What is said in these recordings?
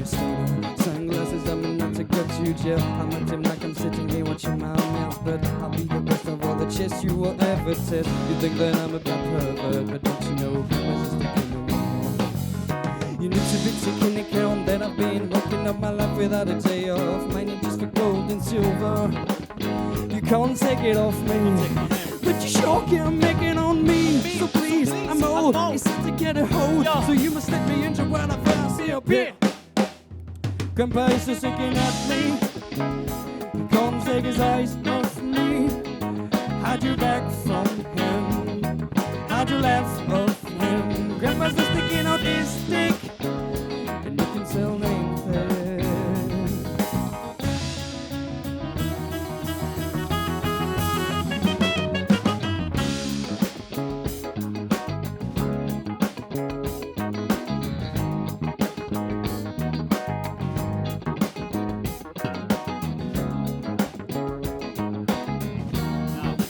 a stoner. Sunglasses, I'm not to go to jail. I'm acting like I'm sitting here watching my mouth, but I'll be the best of all the chess you will ever test. You think that I'm a bad pervert, but don't you know grandma's just sticking around. You need to be taking account that I've been working up my life without a day off. Mining just for gold and silver. You can't take it off me, but you sure can make it on me. So please, I'm old, it's time to get a hold. So you must let me enjoy what I first see up here. Grandpa is just looking at me. He can't take his eyes off me. Hide your back from him. Hide your laugh off him. Grandpa's just sticking out his stick, and you can tell anything.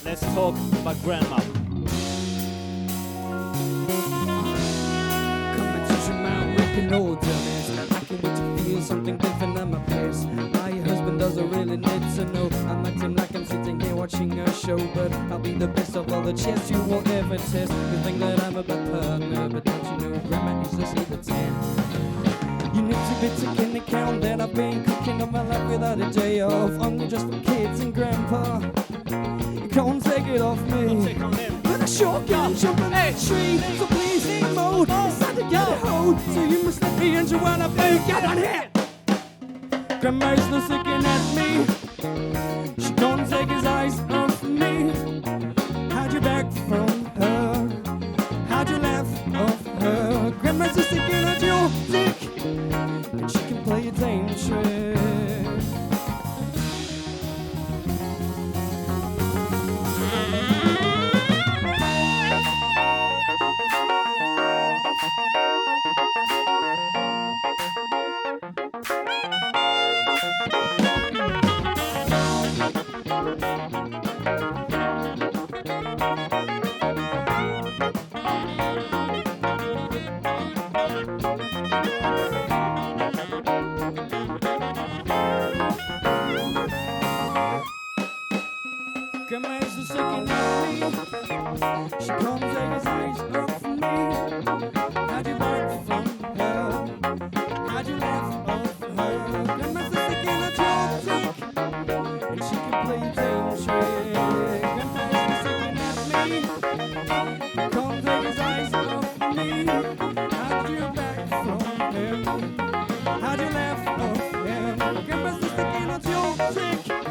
Let's talk about grandma. Come and teach you my wicked oldness. I can't wait to feel something different than my peers. My husband doesn't really need to know. I'm acting like I'm sitting here watching a show, but I'll be the best of all the chess you won't ever test. You think that I'm a bad partner, but don't you know grandma is just leave a 10. You need to be taking account that I've been cooking up my life without a day off. Only just for kids and grandpa. Can't take it off me, but I sure can jump on that tree. So please, take mode, it's time to get a hold. So you must let me enjoy what I've been. Get on here. Grandma's not looking at me. She can't take his eyes off me. Hide your back from her. Hide your laugh off her. Grandma's just looking at your dick, and she can play a dangerous. Grandma's just looking at me. She can't take his eyes off me. Hide your back from her. Hide your laugh off her. Grandma's just looking at your dick, and she can play dangerous. Grandma's just looking at me. Can't take his eyes off me. Hide your back from him. Hide your laugh off him. Grandma's just looking at your dick.